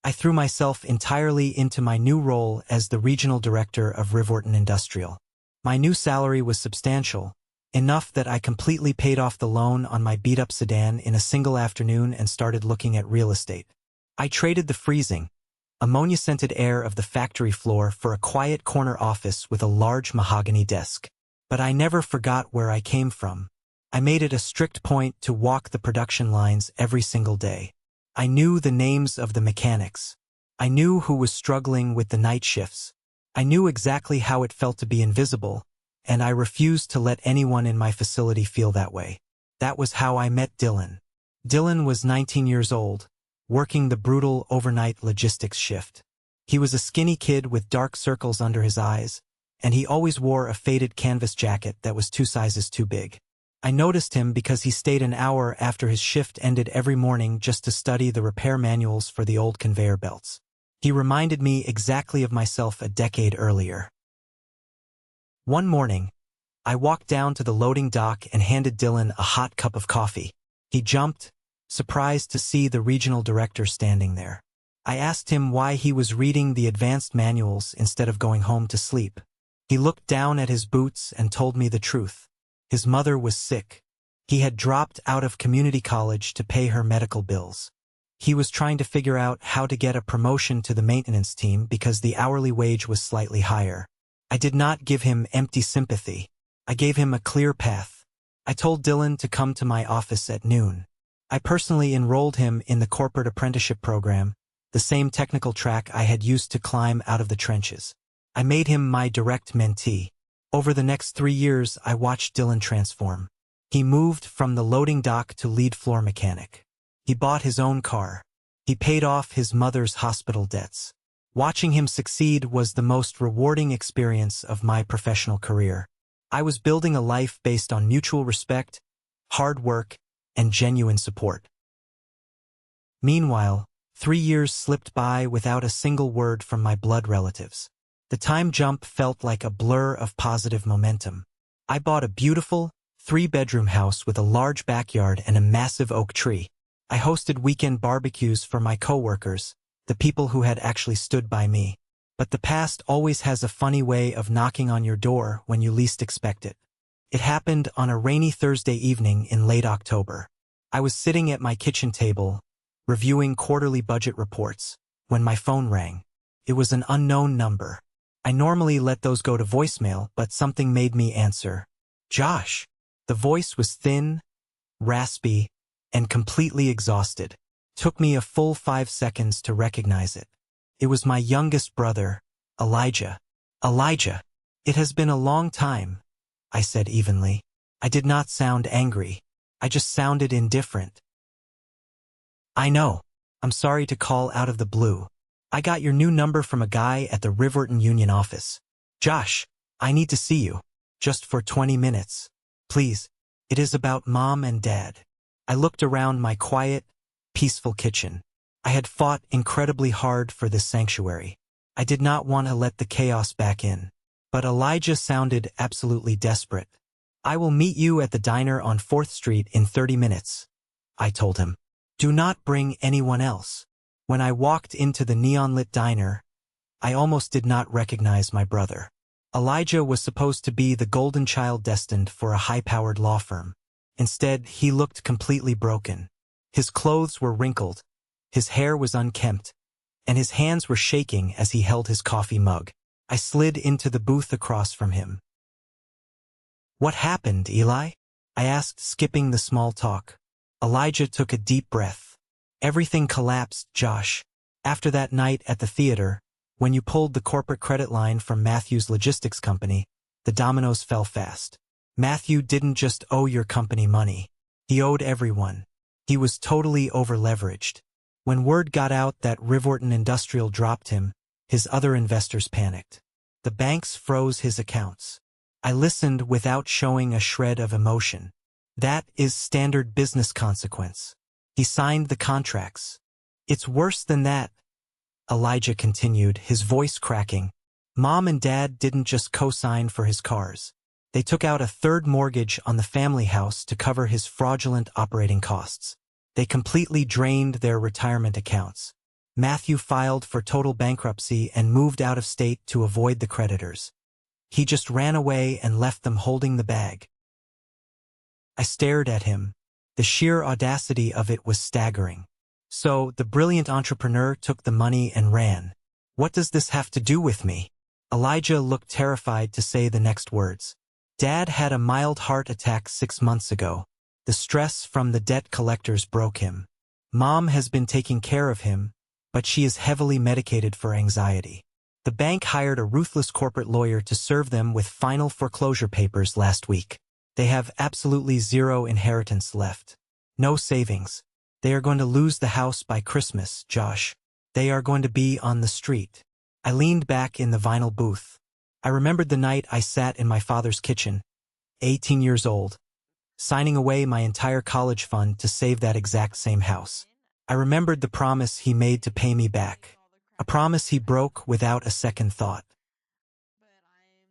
I threw myself entirely into my new role as the regional director of Rivorton Industrial. My new salary was substantial, enough that I completely paid off the loan on my beat-up sedan in a single afternoon and started looking at real estate. I traded the freezing, ammonia-scented air of the factory floor for a quiet corner office with a large mahogany desk. But I never forgot where I came from. I made it a strict point to walk the production lines every single day. I knew the names of the mechanics. I knew who was struggling with the night shifts. I knew exactly how it felt to be invisible, and I refused to let anyone in my facility feel that way. That was how I met Dylan. Dylan was 19 years old, working the brutal overnight logistics shift. He was a skinny kid with dark circles under his eyes, and he always wore a faded canvas jacket that was 2 sizes too big. I noticed him because he stayed an hour after his shift ended every morning just to study the repair manuals for the old conveyor belts. He reminded me exactly of myself a decade earlier. One morning, I walked down to the loading dock and handed Dylan a hot cup of coffee. He jumped, surprised to see the regional director standing there. I asked him why he was reading the advanced manuals instead of going home to sleep. He looked down at his boots and told me the truth. His mother was sick. He had dropped out of community college to pay her medical bills. He was trying to figure out how to get a promotion to the maintenance team because the hourly wage was slightly higher. I did not give him empty sympathy. I gave him a clear path. I told Dylan to come to my office at noon. I personally enrolled him in the corporate apprenticeship program, the same technical track I had used to climb out of the trenches. I made him my direct mentee. Over the next 3 years, I watched Dylan transform. He moved from the loading dock to lead floor mechanic. He bought his own car. He paid off his mother's hospital debts. Watching him succeed was the most rewarding experience of my professional career. I was building a life based on mutual respect, hard work, and genuine support. Meanwhile, 3 years slipped by without a single word from my blood relatives. The time jump felt like a blur of positive momentum. I bought a beautiful, 3-bedroom house with a large backyard and a massive oak tree. I hosted weekend barbecues for my coworkers, the people who had actually stood by me. But the past always has a funny way of knocking on your door when you least expect it. It happened on a rainy Thursday evening in late October. I was sitting at my kitchen table, reviewing quarterly budget reports, when my phone rang. It was an unknown number. I normally let those go to voicemail, but something made me answer. Josh. The voice was thin, raspy, and completely exhausted. Took me a full 5 seconds to recognize it. It was my youngest brother, Elijah. Elijah. It has been a long time, I said evenly. I did not sound angry. I just sounded indifferent. I know. I'm sorry to call out of the blue. I got your new number from a guy at the Riverton Union office. Josh, I need to see you. Just for 20 minutes. Please. It is about Mom and Dad. I looked around my quiet, peaceful kitchen. I had fought incredibly hard for this sanctuary. I did not want to let the chaos back in. But Elijah sounded absolutely desperate. I will meet you at the diner on 4th Street in 30 minutes, I told him. Do not bring anyone else. When I walked into the neon-lit diner, I almost did not recognize my brother. Elijah was supposed to be the golden child destined for a high-powered law firm. Instead, he looked completely broken. His clothes were wrinkled, his hair was unkempt, and his hands were shaking as he held his coffee mug. I slid into the booth across from him. What happened, Eli? I asked, skipping the small talk. Elijah took a deep breath. Everything collapsed, Josh. After that night at the theater, when you pulled the corporate credit line from Matthew's logistics company, the dominoes fell fast. Matthew didn't just owe your company money. He owed everyone. He was totally over-leveraged. When word got out that Riverton Industrial dropped him, his other investors panicked. The banks froze his accounts. I listened without showing a shred of emotion. That is standard business consequence. He signed the contracts. It's worse than that, Elijah continued, his voice cracking. Mom and Dad didn't just co-sign for his cars. They took out a 3rd mortgage on the family house to cover his fraudulent operating costs. They completely drained their retirement accounts. Matthew filed for total bankruptcy and moved out of state to avoid the creditors. He just ran away and left them holding the bag. I stared at him. The sheer audacity of it was staggering. So, the brilliant entrepreneur took the money and ran. What does this have to do with me? Elijah looked terrified to say the next words. Dad had a mild heart attack 6 months ago. The stress from the debt collectors broke him. Mom has been taking care of him, but she is heavily medicated for anxiety. The bank hired a ruthless corporate lawyer to serve them with final foreclosure papers last week. They have absolutely zero inheritance left. No savings. They are going to lose the house by Christmas, Josh. They are going to be on the street. I leaned back in the vinyl booth. I remembered the night I sat in my father's kitchen, 18 years old, signing away my entire college fund to save that exact same house. I remembered the promise he made to pay me back. A promise he broke without a second thought.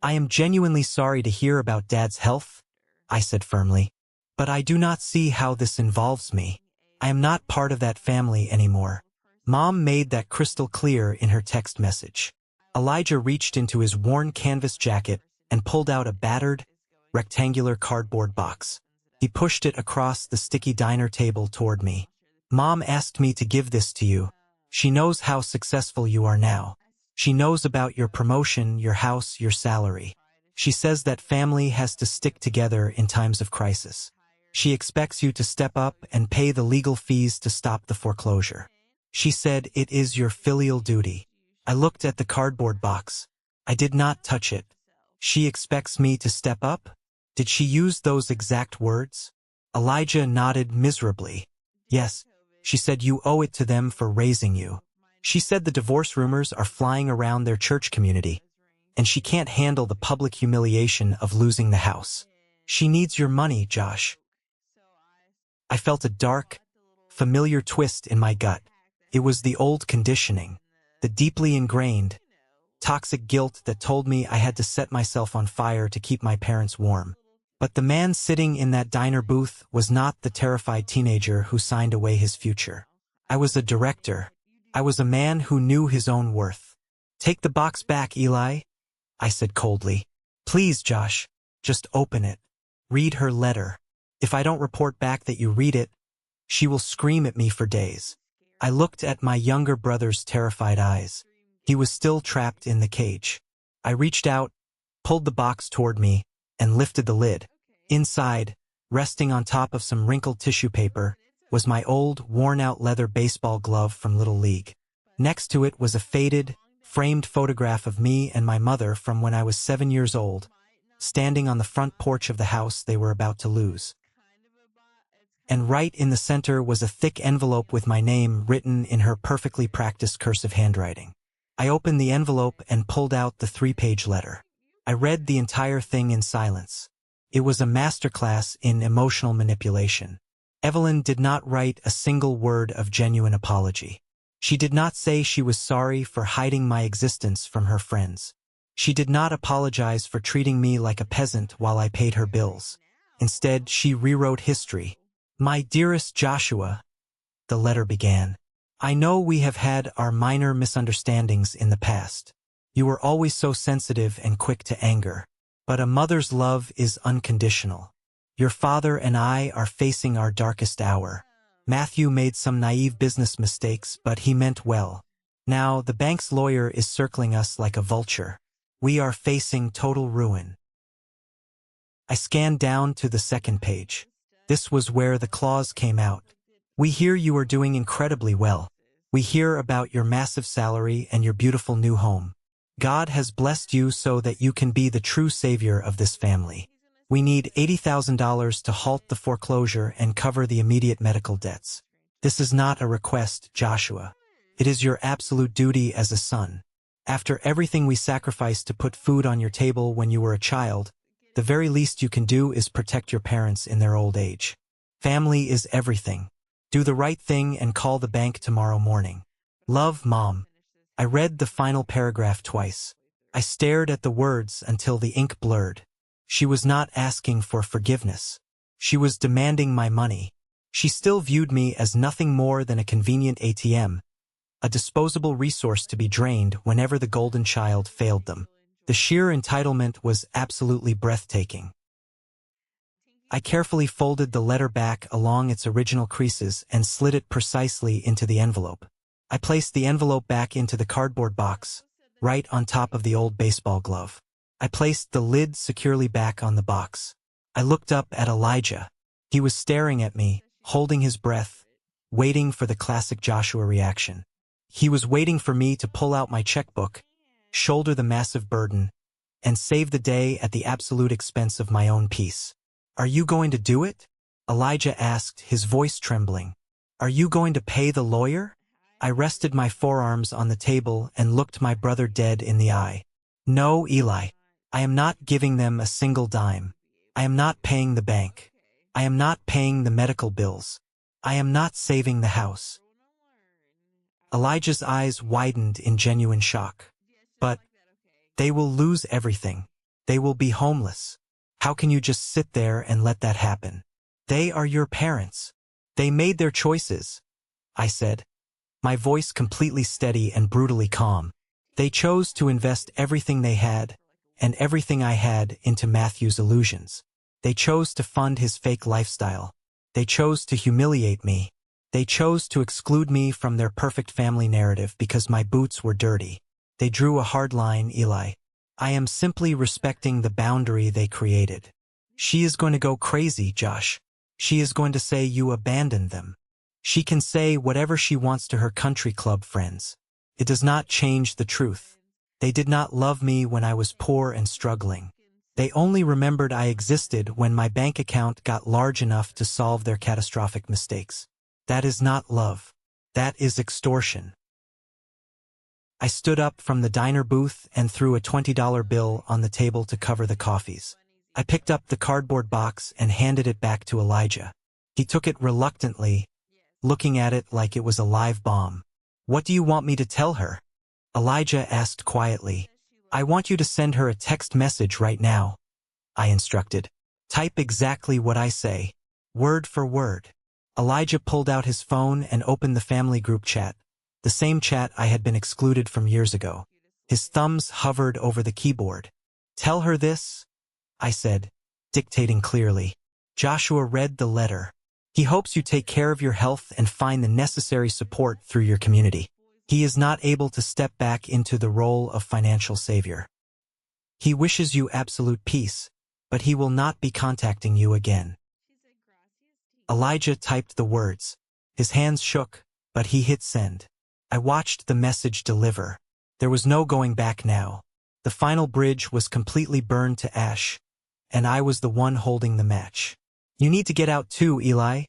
I am genuinely sorry to hear about Dad's health, I said firmly. But I do not see how this involves me. I am not part of that family anymore. Mom made that crystal clear in her text message. Elijah reached into his worn canvas jacket and pulled out a battered, rectangular cardboard box. He pushed it across the sticky diner table toward me. Mom asked me to give this to you. She knows how successful you are now. She knows about your promotion, your house, your salary. She says that family has to stick together in times of crisis. She expects you to step up and pay the legal fees to stop the foreclosure. She said it is your filial duty. I looked at the cardboard box. I did not touch it. She expects me to step up? Did she use those exact words? Elijah nodded miserably. Yes, she said you owe it to them for raising you. She said the divorce rumors are flying around their church community, and she can't handle the public humiliation of losing the house. She needs your money, Josh. I felt a dark, familiar twist in my gut. It was the old conditioning, the deeply ingrained, toxic guilt that told me I had to set myself on fire to keep my parents warm. But the man sitting in that diner booth was not the terrified teenager who signed away his future. I was a director. I was a man who knew his own worth. "Take the box back, Eli," I said coldly. "Please, Josh, just open it. Read her letter. If I don't report back that you read it, she will scream at me for days." I looked at my younger brother's terrified eyes. He was still trapped in the cage. I reached out, pulled the box toward me, and lifted the lid. Inside, resting on top of some wrinkled tissue paper, was my old, worn-out leather baseball glove from Little League. Next to it was a faded, framed photograph of me and my mother from when I was 7 years old, standing on the front porch of the house they were about to lose. And right in the center was a thick envelope with my name written in her perfectly practiced cursive handwriting. I opened the envelope and pulled out the 3-page letter. I read the entire thing in silence. It was a masterclass in emotional manipulation. Evelyn did not write a single word of genuine apology. She did not say she was sorry for hiding my existence from her friends. She did not apologize for treating me like a peasant while I paid her bills. Instead, she rewrote history. "My dearest Joshua," the letter began, "I know we have had our minor misunderstandings in the past. You were always so sensitive and quick to anger. But a mother's love is unconditional. Your father and I are facing our darkest hour. Matthew made some naive business mistakes, but he meant well. Now the bank's lawyer is circling us like a vulture. We are facing total ruin." I scanned down to the second page. This was where the clause came out. "We hear you are doing incredibly well. We hear about your massive salary and your beautiful new home. God has blessed you so that you can be the true savior of this family. We need $80,000 to halt the foreclosure and cover the immediate medical debts. This is not a request, Joshua. It is your absolute duty as a son. After everything we sacrificed to put food on your table when you were a child, the very least you can do is protect your parents in their old age. Family is everything. Do the right thing and call the bank tomorrow morning. Love, Mom." I read the final paragraph twice. I stared at the words until the ink blurred. She was not asking for forgiveness. She was demanding my money. She still viewed me as nothing more than a convenient ATM, a disposable resource to be drained whenever the golden child failed them. The sheer entitlement was absolutely breathtaking. I carefully folded the letter back along its original creases and slid it precisely into the envelope. I placed the envelope back into the cardboard box, right on top of the old baseball glove. I placed the lid securely back on the box. I looked up at Elijah. He was staring at me, holding his breath, waiting for the classic Joshua reaction. He was waiting for me to pull out my checkbook, shoulder the massive burden, and save the day at the absolute expense of my own peace. "Are you going to do it?" Elijah asked, his voice trembling. "Are you going to pay the lawyer?" I rested my forearms on the table and looked my brother dead in the eye. "No, Eli. I am not giving them a single dime. I am not paying the bank. I am not paying the medical bills. I am not saving the house." Elijah's eyes widened in genuine shock. "But they will lose everything. They will be homeless. How can you just sit there and let that happen? They are your parents. They made their choices," I said, my voice completely steady and brutally calm. "They chose to invest everything they had, and everything I had, into Matthew's illusions. They chose to fund his fake lifestyle. They chose to humiliate me. They chose to exclude me from their perfect family narrative because my boots were dirty. They drew a hard line, Eli. I am simply respecting the boundary they created. She is going to go crazy, Josh. She is going to say you abandoned them. She can say whatever she wants to her country club friends. It does not change the truth. They did not love me when I was poor and struggling. They only remembered I existed when my bank account got large enough to solve their catastrophic mistakes. That is not love. That is extortion." I stood up from the diner booth and threw a $20 bill on the table to cover the coffees. I picked up the cardboard box and handed it back to Elijah. He took it reluctantly, looking at it like it was a live bomb. "What do you want me to tell her?" Elijah asked quietly. I want you to send her a text message right now, I instructed. Type exactly what I say, word for word. Elijah pulled out his phone and opened the family group chat, the same chat I had been excluded from years ago. His thumbs hovered over the keyboard. Tell her this, I said, dictating clearly. Joshua read the letter. He hopes you take care of your health and find the necessary support through your community. He is not able to step back into the role of financial savior. He wishes you absolute peace, but he will not be contacting you again. Elijah typed the words. His hands shook, but he hit send. I watched the message deliver. There was no going back now. The final bridge was completely burned to ash, and I was the one holding the match. You need to get out too, Eli.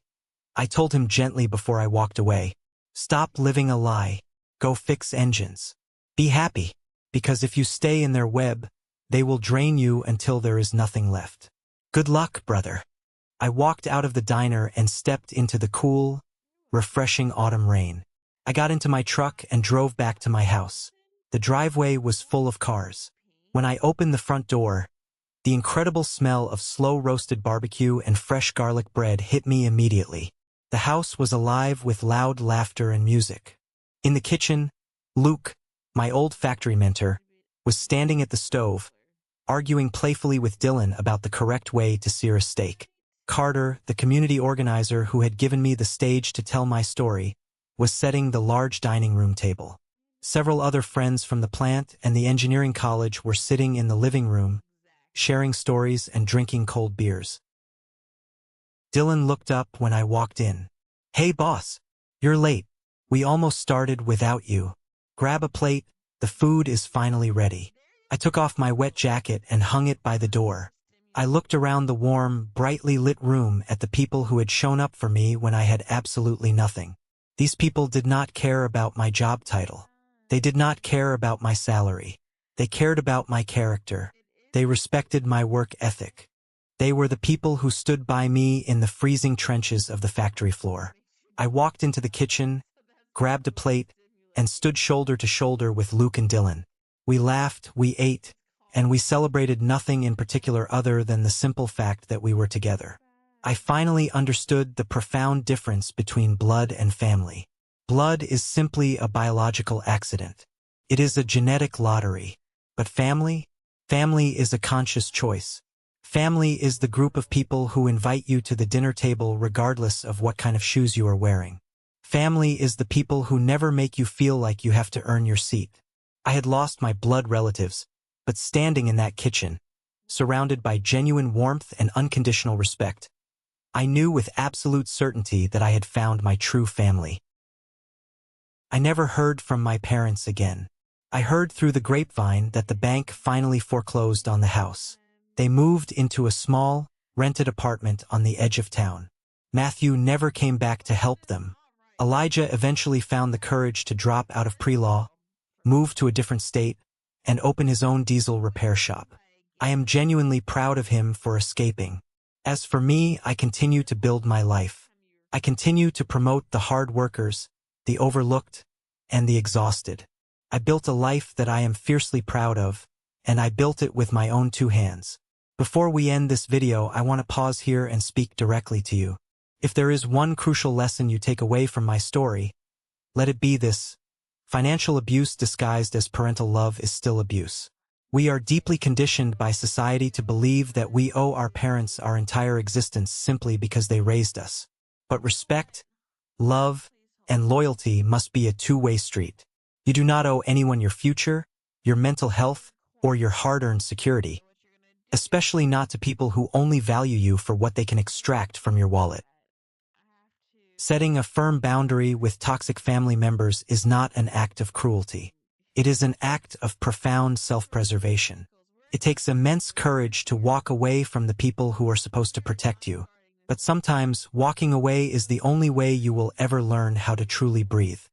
I told him gently before I walked away. Stop living a lie. Go fix engines. Be happy, because if you stay in their web, they will drain you until there is nothing left. Good luck, brother. I walked out of the diner and stepped into the cool, refreshing autumn rain. I got into my truck and drove back to my house. The driveway was full of cars. When I opened the front door, the incredible smell of slow-roasted barbecue and fresh garlic bread hit me immediately. The house was alive with loud laughter and music. In the kitchen, Luke, my old factory mentor, was standing at the stove, arguing playfully with Dylan about the correct way to sear a steak. Carter, the community organizer who had given me the stage to tell my story, was setting the large dining room table. Several other friends from the plant and the engineering college were sitting in the living room, sharing stories and drinking cold beers. Dylan looked up when I walked in. Hey boss, you're late. We almost started without you. Grab a plate, the food is finally ready. I took off my wet jacket and hung it by the door. I looked around the warm, brightly lit room at the people who had shown up for me when I had absolutely nothing. These people did not care about my job title. They did not care about my salary. They cared about my character. They respected my work ethic. They were the people who stood by me in the freezing trenches of the factory floor. I walked into the kitchen, grabbed a plate, and stood shoulder to shoulder with Luke and Dylan. We laughed, we ate, and we celebrated nothing in particular other than the simple fact that we were together. I finally understood the profound difference between blood and family. Blood is simply a biological accident. It is a genetic lottery. But family? Family is a conscious choice. Family is the group of people who invite you to the dinner table regardless of what kind of shoes you are wearing. Family is the people who never make you feel like you have to earn your seat. I had lost my blood relatives, but standing in that kitchen, surrounded by genuine warmth and unconditional respect, I knew with absolute certainty that I had found my true family. I never heard from my parents again. I heard through the grapevine that the bank finally foreclosed on the house. They moved into a small, rented apartment on the edge of town. Matthew never came back to help them. Elijah eventually found the courage to drop out of pre-law, move to a different state, and open his own diesel repair shop. I am genuinely proud of him for escaping. As for me, I continue to build my life. I continue to promote the hard workers, the overlooked, and the exhausted. I built a life that I am fiercely proud of, and I built it with my own two hands. Before we end this video, I want to pause here and speak directly to you. If there is one crucial lesson you take away from my story, let it be this: financial abuse disguised as parental love is still abuse. We are deeply conditioned by society to believe that we owe our parents our entire existence simply because they raised us. But respect, love, and loyalty must be a two-way street. You do not owe anyone your future, your mental health, or your hard-earned security, especially not to people who only value you for what they can extract from your wallet. Setting a firm boundary with toxic family members is not an act of cruelty. It is an act of profound self-preservation. It takes immense courage to walk away from the people who are supposed to protect you. But sometimes walking away is the only way you will ever learn how to truly breathe.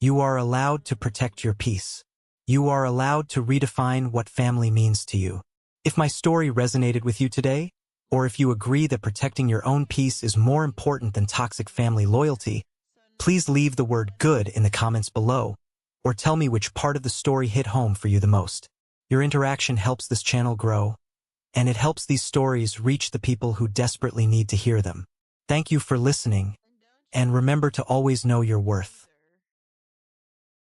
You are allowed to protect your peace. You are allowed to redefine what family means to you. If my story resonated with you today, or if you agree that protecting your own peace is more important than toxic family loyalty, please leave the word good in the comments below, or tell me which part of the story hit home for you the most. Your interaction helps this channel grow, and it helps these stories reach the people who desperately need to hear them. Thank you for listening, and remember to always know your worth.